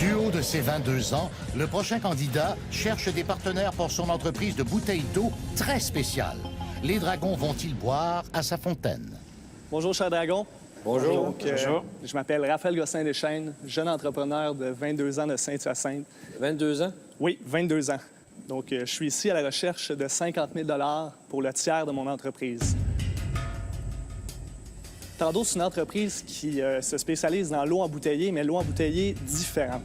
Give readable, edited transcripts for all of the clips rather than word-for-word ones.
Du haut de ses 22 ans, le prochain candidat cherche des partenaires pour son entreprise de bouteilles d'eau très spéciale. Les dragons vont-ils boire à sa fontaine? Bonjour, cher dragon. Bonjour. Donc, je m'appelle Raphaël Gosselin-Deschênes, jeune entrepreneur de 22 ans de Saint-Hyacinthe. 22 ans? Oui, 22 ans. Donc, je suis ici à la recherche de 50 000 $ pour le tiers de mon entreprise. Tando, c'est une entreprise qui se spécialise dans l'eau embouteillée, mais l'eau embouteillée différente.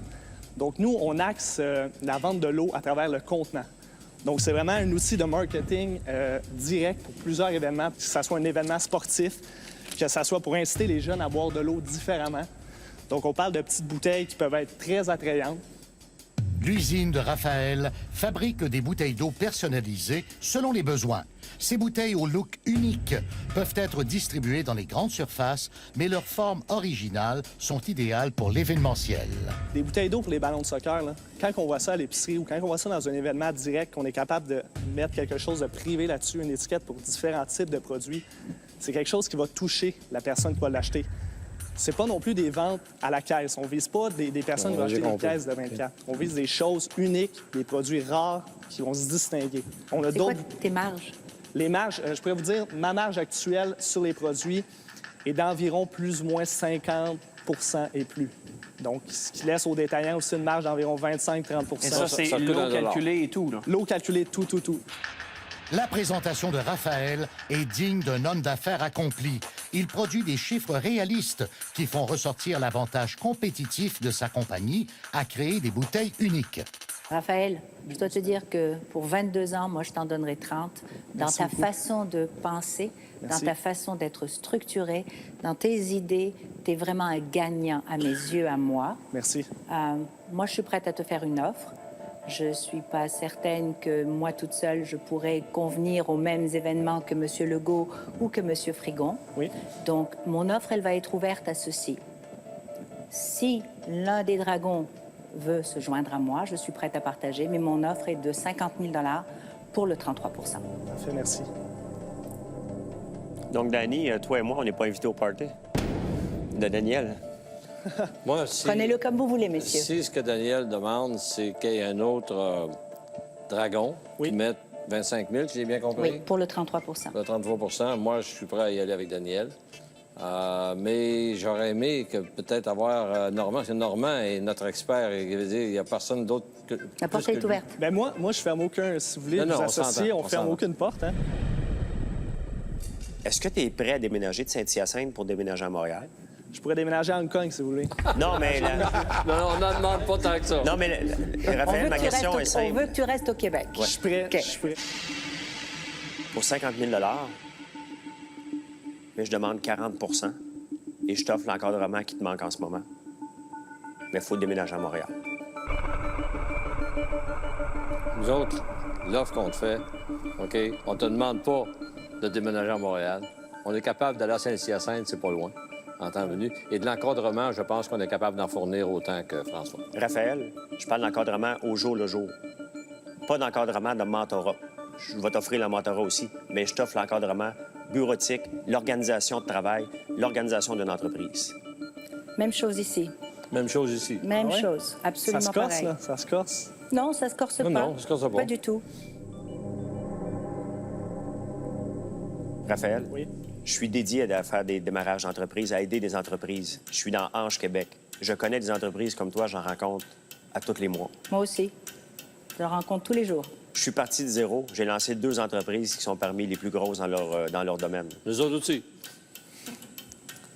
Donc, nous, on axe la vente de l'eau à travers le contenant. Donc, c'est vraiment un outil de marketing direct pour plusieurs événements, que ce soit un événement sportif, que ce soit pour inciter les jeunes à boire de l'eau différemment. Donc, on parle de petites bouteilles qui peuvent être très attrayantes. L'usine de Raphaël fabrique des bouteilles d'eau personnalisées selon les besoins. Ces bouteilles au look unique peuvent être distribuées dans les grandes surfaces, mais leurs formes originales sont idéales pour l'événementiel. Des bouteilles d'eau pour les ballons de soccer, là, quand on voit ça à l'épicerie ou quand on voit ça dans un événement direct, qu'on est capable de mettre quelque chose de privé là-dessus, une étiquette pour différents types de produits, c'est quelque chose qui va toucher la personne qui va l'acheter. C'est pas non plus des ventes à la caisse. On vise pas des personnes qui vont acheter des caisses de 24. On vise des choses uniques, des produits rares qui vont se distinguer. On a C'est quoi d'autres... tes marges? Les marges, je pourrais vous dire, ma marge actuelle sur les produits est d'environ plus ou moins 50 et plus. Donc, ce qui laisse aux détaillants aussi une marge d'environ 25-30 Et ça, c'est l'eau calculée et tout, là. L'eau calculée, tout. La présentation de Raphaël est digne d'un homme d'affaires accompli. Il produit des chiffres réalistes qui font ressortir l'avantage compétitif de sa compagnie à créer des bouteilles uniques. Raphaël, je dois te dire que pour 22 ans, moi, je t'en donnerai 30. Dans Merci ta beaucoup. façon de penser, Merci. dans ta façon d'être structuré, dans tes idées, tu es vraiment un gagnant à mes yeux, à moi. Merci. Moi, je suis prête à te faire une offre. Je ne suis pas certaine que moi, toute seule, je pourrais convenir aux mêmes événements que M. Legault ou que M. Frigon. Oui. Donc, mon offre, elle va être ouverte à ceci. Si l'un des dragons veut se joindre à moi, je suis prête à partager, mais mon offre est de 50 000 $ pour le 33 Parfait, merci. Donc, Danny, toi et moi, on n'est pas invités au party de Daniel. Moi, si, Prenez-le comme vous voulez, messieurs. si ce que Daniel demande, c'est qu'il y ait un autre dragon Oui. qui mette 25 000, si j'ai bien compris. Oui, pour le 33 Le 33 moi, je suis prêt à y aller avec Daniel. Mais j'aurais aimé que peut-être avoir Normand, parce que Normand est notre expert. Il veut dire, il n'y a personne d'autre que. La porte plus que est lui. ouverte. Bien, moi, je ferme aucun... Si vous voulez Non, vous on associer, s'entend, on on ferme s'entend. aucune porte, hein? Est-ce que tu es prêt à déménager de Saint-Hyacinthe pour déménager à Montréal? Je pourrais déménager à Hong Kong, si vous voulez. Non, mais... Non, on n'en demande pas tant que ça. Non, mais Raphaël, ma question est On simple. veut que tu restes au Québec. Je suis prêt. OK. Je suis prêt. Pour 50 000 $ mais je demande 40 et je t'offre l'encadrement qui te manque en ce moment. Mais il faut déménager à Montréal. Nous autres, l'offre qu'on te fait, OK, on te demande pas de déménager à Montréal. On est capable d'aller à Saint-Hyacinthe, c'est pas loin, en temps venu. Et de l'encadrement, je pense qu'on est capable d'en fournir autant que François. Raphaël, je parle d'encadrement au jour le jour. Pas d'encadrement de mentorat. Je vais t'offrir le mentorat aussi, mais je t'offre l'encadrement bureautique, l'organisation de travail, l'organisation d'une entreprise. Même chose ici. Même chose ici. Même Ah ouais? chose. Ça Absolument se corse, pareil. là. Ça se corse. Non, ça se corse Non, pas. non, ça se corse pas. Pas du tout. Raphaël, Oui. je suis dédié à faire des démarrages d'entreprise, à aider des entreprises. Je suis dans Ange Québec. Je connais des entreprises comme toi, j'en rencontre à tous les mois. Moi aussi. Je le rencontre tous les jours. Je suis parti de zéro. J'ai lancé 2 entreprises qui sont parmi les plus grosses dans leur domaine. Nous autres aussi.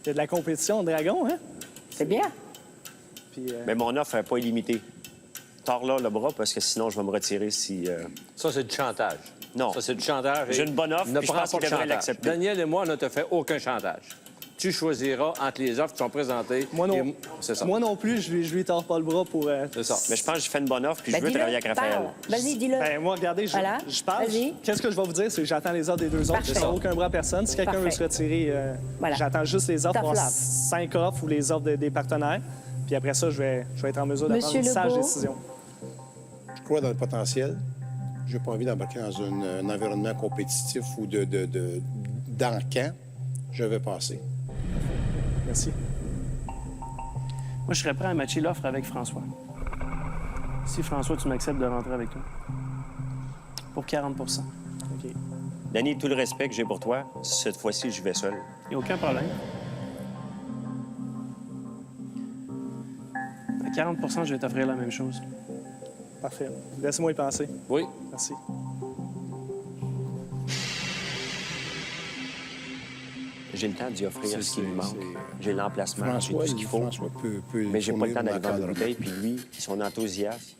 Il y a de la compétition, Dragon, hein? C'est bien. Puis, Mais mon offre n'est pas illimitée. Tords-là le bras parce que sinon, je vais me retirer si... Ça, c'est du chantage. Non. Ça, c'est du chantage. J'ai une bonne offre, Ne puis je prends pense pas qu'il de devrait chantage. l'accepter. Daniel et moi, on ne te fait aucun chantage. Tu choisiras entre les offres qui sont présentées. moi non, et- C'est ça. moi non plus, je lui tords pas le bras pour... C'est ça. Mais je pense que je fais une bonne offre puis Ben, je veux dis-le, travailler avec Raphaël. parle. Vas-y, dis-le. Ben, moi, regardez, Voilà. je parle. Vas-y. Qu'est-ce que je vais vous dire, c'est que j'attends les offres des 2 autres. Parfait. Je ne aucun bras à personne. Si quelqu'un veut Parfait. se retirer, Voilà. j'attends juste les offres, Tough avoir love. 5 offres ou les offres des partenaires. Puis après ça, je vais être en mesure de prendre Monsieur une sage Legault. décision. Je crois dans le potentiel. Je n'ai pas envie d'embarquer dans un environnement compétitif ou d'encan. Je vais passer. Merci. Moi, je serais prêt à matcher l'offre avec François. Si, François, tu m'acceptes de rentrer avec toi. Pour 40 OK. Danny, tout le respect que j'ai pour toi, cette fois-ci, je vais seul. Il n'y a aucun problème. À 40 je vais t'offrir la même chose. Parfait. Laissez-moi y penser. Oui. Merci. J'ai le temps d'y offrir ce qui lui manque. J'ai l'emplacement, j'ai François, tout ce qu'il faut. François peut Mais j'ai pas le temps d'aller fournir vendre des l'encadrement. bouteilles. Puis lui, son enthousiasme.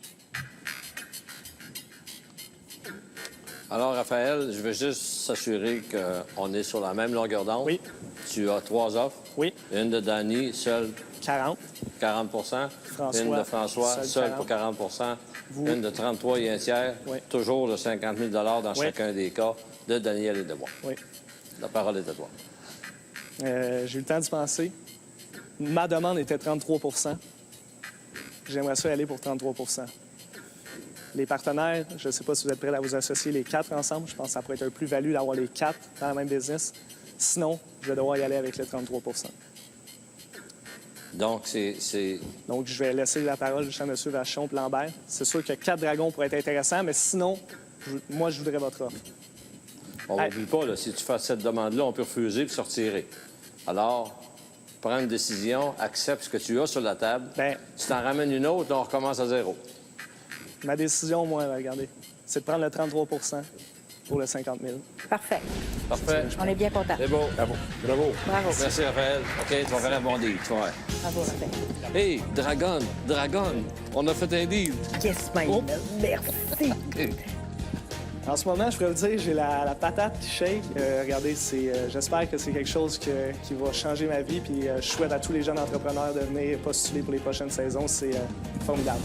Alors, Raphaël, je veux juste s'assurer qu'on est sur la même longueur d'onde. Oui. Tu as 3 offres. Oui. Une de Danny, seule 40. 40 François, Une de François, seul seule 40. pour 40 Vous. Une de 33 et un tiers. Oui. Toujours de 50 000 dans Oui. chacun des cas de Daniel et de moi. Oui. La parole est à toi. J'ai eu le temps d'y penser. Ma demande était 33 J'aimerais ça aller pour 33 Les partenaires, je ne sais pas si vous êtes prêts à vous associer les 4 ensemble. Je pense que ça pourrait être un plus-value d'avoir les 4 dans le même business. Sinon, je vais devoir y aller avec les 33 Donc, c'est... Donc, je vais laisser la parole à M. Vachon et Lambert. C'est sûr que 4 dragons pourraient être intéressants, mais sinon, moi, je voudrais votre offre. On n'oublie pas, là, si tu fais cette demande-là, on peut refuser puis se retirer. Alors, prends une décision, accepte ce que tu as sur la table. Bien, Si tu en ramènes une autre, on recommence à zéro. ma décision, moi, regardez, c'est de prendre le 33 pour le 50 000. Parfait. Parfait. On est bien contents. C'est beau. Bravo. Bravo. Merci, Raphaël. OK, tu vas faire un bon deal. Tu vas voir. Bravo, Raphaël. Hey, Dragon, on a fait un deal. Yes, my love. Merci. En ce moment, je pourrais vous dire, j'ai la patate qui shake. Regardez, j'espère que c'est quelque chose qui va changer ma vie. Puis je souhaite à tous les jeunes entrepreneurs de venir postuler pour les prochaines saisons. C'est formidable.